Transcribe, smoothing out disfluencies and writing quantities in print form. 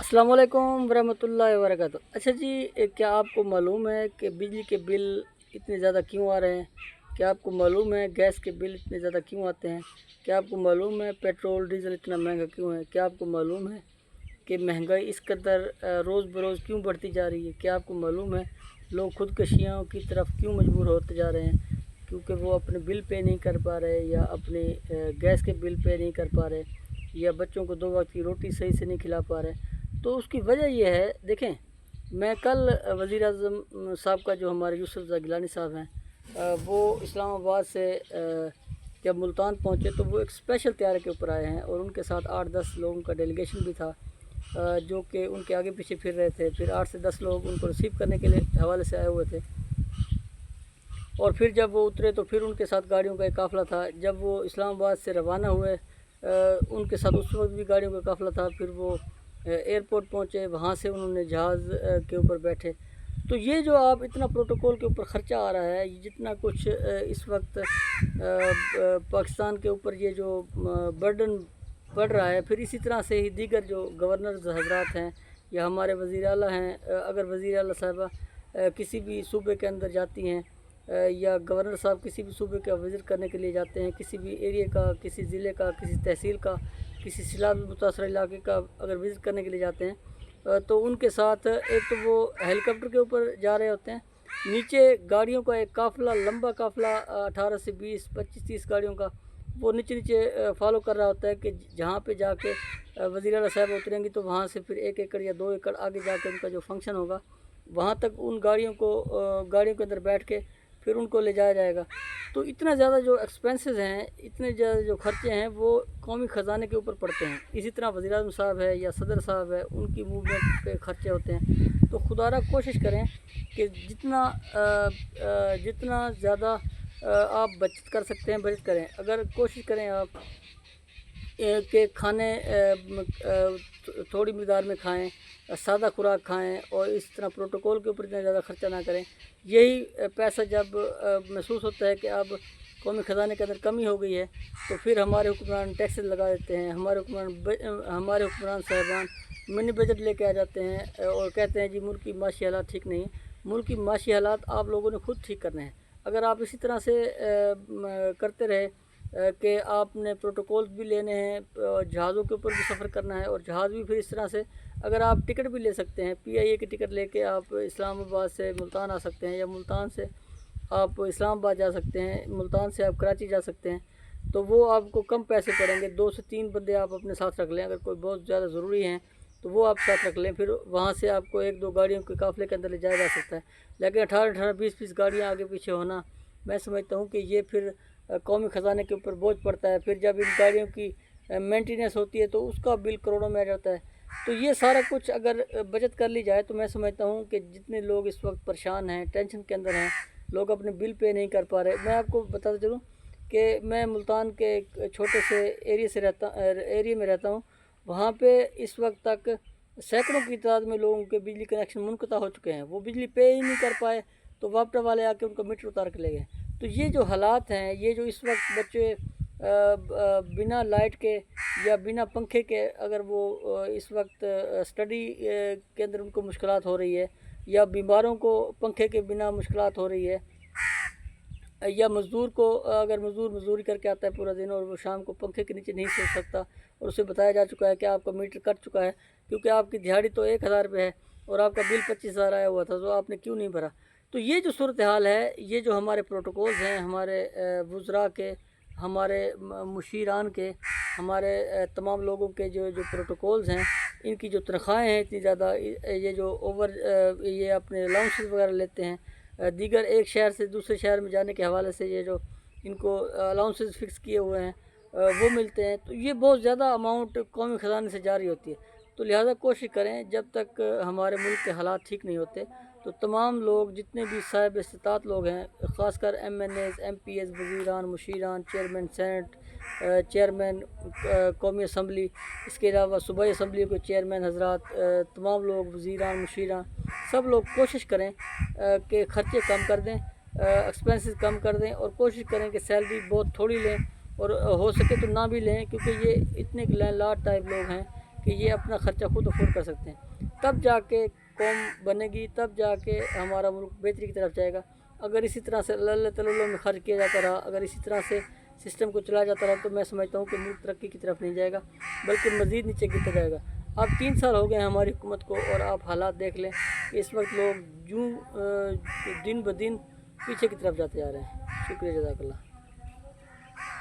अस्सलाम वालेकुम वरहमतुल्लाहि वबरकातुहू। अच्छा जी, क्या आपको मालूम है कि बिजली के बिल इतने ज़्यादा क्यों आ रहे हैं? क्या आपको मालूम है गैस के बिल इतने ज़्यादा क्यों आते हैं? क्या आपको मालूम है पेट्रोल डीज़ल इतना महंगा क्यों है? क्या आपको मालूम है कि महंगाई इस कदर रोज़ बरोज़ क्यों बढ़ती जा रही है? क्या आपको मालूम है लोग खुदकशियों की तरफ क्यों मजबूर होते जा रहे हैं? क्योंकि वो अपने बिल पे नहीं कर पा रहे, या अपने गैस के बिल पे नहीं कर पा रहे, या बच्चों को 2 वक्त की रोटी सही से नहीं खिला पा रहे। तो उसकी वजह यह है, देखें, मैं कल वज़ीर आज़म साहब का, जो हमारे यूसुफ ज़ा गिलानी साहब हैं, वो इस्लामाबाद से जब मुल्तान पहुँचे तो वो एक स्पेशल तैयारे के ऊपर आए हैं, और उनके साथ 8-10 लोगों का डेलीगेशन भी था, जो कि उनके आगे पीछे फिर रहे थे। फिर 8 से 10 लोग उनको रिसीव करने के लिए हवाले से आए हुए थे, और फिर जब वो उतरे तो फिर उनके साथ गाड़ियों का एक काफ़िला था। जब वो इस्लामाबाद से रवाना हुए, उनके साथ उस वक्त भी गाड़ियों का काफ़िला था। फिर वो एयरपोर्ट पहुँचे, वहाँ से उन्होंने जहाज़ के ऊपर बैठे। तो ये जो आप इतना प्रोटोकॉल के ऊपर ख़र्चा आ रहा है, ये जितना कुछ इस वक्त पाकिस्तान के ऊपर ये जो बर्डन पड़ रहा है, फिर इसी तरह से ही दीगर जो गवर्नर हजरात हैं या हमारे वज़ीर आला हैं, अगर वज़ीर आला साहिबा किसी भी सूबे के अंदर जाती हैं, या गवर्नर साहब किसी भी सूबे का विज़िट करने के लिए जाते हैं, किसी भी एरिया का, किसी ज़िले का, किसी तहसील का, किसी सैलाब मुतासर इलाके का अगर विज़िट करने के लिए जाते हैं, तो उनके साथ एक तो वो हेलीकॉप्टर के ऊपर जा रहे होते हैं, नीचे गाड़ियों का एक काफ़िला, लंबा काफ़िला, 18 से 20, 25, 30 गाड़ियों का, वो नीचे नीचे फॉलो कर रहा होता है कि जहाँ पे जाके वज़ीर आला साहब उतरेंगी, तो वहाँ से फिर 1 एकड़ या 2 एकड़ आगे जाके उनका जो फंक्शन होगा, वहाँ तक उन गाड़ियों के अंदर बैठ के फिर उनको ले जाया जाएगा। तो इतना ज़्यादा जो एक्सपेंसेस हैं, इतने ज़्यादा जो खर्चे हैं, वो कौमी ख़जाने के ऊपर पड़ते हैं। इसी तरह वज़ीर आज़म साहब है या सदर साहब है, उनकी मूवमेंट पे खर्चे होते हैं। तो खुदारा कोशिश करें कि जितना ज़्यादा आप बचत कर सकते हैं बचत करें। अगर कोशिश करें आप के खाने थोड़ी मकदार में खाएं, सादा खुराक खाएं, और इस तरह प्रोटोकॉल के ऊपर इतना ज़्यादा ख़र्चा ना करें। यही पैसा जब महसूस होता है कि अब कौमी ख़जाने के अंदर कमी हो गई है, तो फिर हमारे हुक्मरान टैक्सेस लगा देते हैं, हमारे हुक्मरान साहिबान मिनी बजट लेके आ जाते हैं, और कहते हैं जी मुल्क की माशी हालात ठीक नहीं है। मुल्क की माशी हालात आप लोगों ने खुद ठीक करने हैं। अगर आप इसी तरह से करते रहे कि आपने प्रोटोकॉल्स भी लेने हैं, जहाज़ों के ऊपर भी सफ़र करना है, और जहाज़ भी फिर इस तरह से, अगर आप टिकट भी ले सकते हैं, PIA की टिकट लेके आप इस्लामाबाद से मुल्तान आ सकते हैं, या मुल्तान से आप इस्लामाबाद जा सकते हैं, मुल्तान से आप कराची जा सकते हैं, तो वो आपको कम पैसे पड़ेंगे। 2 से 3 बंदे आप अपने साथ रख लें, अगर कोई बहुत ज़्यादा ज़रूरी हैं तो वो आप साथ रख लें। फिर वहाँ से आपको 1-2 गाड़ियों के काफ़िले के अंदर ले जाया जा सकता है। लेकिन 18-18, 20-20 गाड़ियाँ आगे पीछे होना, मैं समझता हूँ कि ये फिर कौमी ख़जाने के ऊपर बोझ पड़ता है। फिर जब इन गाड़ियों की मेंटेनेंस होती है तो उसका बिल करोड़ों में आ जाता है। तो ये सारा कुछ अगर बचत कर ली जाए, तो मैं समझता हूँ कि जितने लोग इस वक्त परेशान हैं, टेंशन के अंदर हैं, लोग अपने बिल पे नहीं कर पा रहे। मैं आपको बताता चलूँ कि मैं मुल्तान के एक छोटे से एरिया में रहता हूँ। वहाँ पे इस वक्त तक सैकड़ों की तादाद में लोगों के बिजली कनेक्शन मुनक़ता हो चुके हैं। वो बिजली पे ही नहीं कर पाए, तो वापटा वाले आके उनका मीटर उतार के ले गए। तो ये जो हालात हैं, ये जो इस वक्त बच्चे बिना लाइट के या बिना पंखे के, अगर वो इस वक्त स्टडी के अंदर उनको मुश्किलात हो रही है, या बीमारों को पंखे के बिना मुश्किलात हो रही है, या मज़दूर को, अगर मज़दूर मज़दूरी करके आता है पूरा दिन और वो शाम को पंखे के नीचे नहीं सो सकता, और उसे बताया जा चुका है कि आपका मीटर कट चुका है, क्योंकि आपकी दिहाड़ी तो 1000 रुपये है और आपका बिल 25,000 आया हुआ था, तो आपने क्यों नहीं भरा। तो ये जो सूरत हाल है, ये जो हमारे प्रोटोकॉल्स हैं, हमारे वज़रा के, हमारे मुशीरान के, हमारे तमाम लोगों के जो जो प्रोटोकॉल्स हैं, इनकी जो तनख्वाहें हैं इतनी ज़्यादा, ये जो ये अपने अलाउंसेस वगैरह लेते हैं, दीगर एक शहर से दूसरे शहर में जाने के हवाले से, ये जो इनको अलाउंसेस फ़िक्स किए हुए हैं वो मिलते हैं, तो ये बहुत ज़्यादा अमाउंट कौमी ख़जाने से जारी होती है। तो लिहाजा कोशिश करें, जब तक हमारे मुल्क के हालात ठीक नहीं होते, तो तमाम लोग, जितने भी साहिब इस्तात लोग हैं, ख़ासकर MNAs, MPs, वज़ीरान, मुशीरान, चेयरमैन सेनेट, चेयरमैन कौमी असम्बली, इसके अलावा सूबाई असम्बली के चेयरमैन हजरात, तमाम लोग, वज़ीरान, मुशीरान, सब लोग कोशिश करें कि ख़र्चे कम कर दें, एक्सपेंसेस कम कर दें, और कोशिश करें कि सैलरी बहुत थोड़ी लें, और हो सके तो ना भी लें, क्योंकि ये इतने लैंडलॉर्ड टाइप लोग हैं کہ یہ اپنا خرچہ خود افورڈ کر سکتے ہیں، تب جا کے قوم بنے گی، تب جا کے ہمارا ملک بہتری کی طرف جائے گا۔ اگر اسی طرح سے اللہ تعالیٰ میں خرچ کیا جاتا رہا، اگر اسی طرح سے سسٹم کو چلایا جاتا رہا، تو میں سمجھتا ہوں کہ ملک ترقی کی طرف نہیں جائے گا بلکہ مزید نیچے گرتا جائے گا۔ اب 3 سال ہو گئے ہیں ہماری حکومت کو، اور آپ حالات دیکھ لیں کہ اس وقت لوگ دن بدن پیچھے کی طرف جاتے جا رہے ہیں۔ شکریہ، جزاک اللہ۔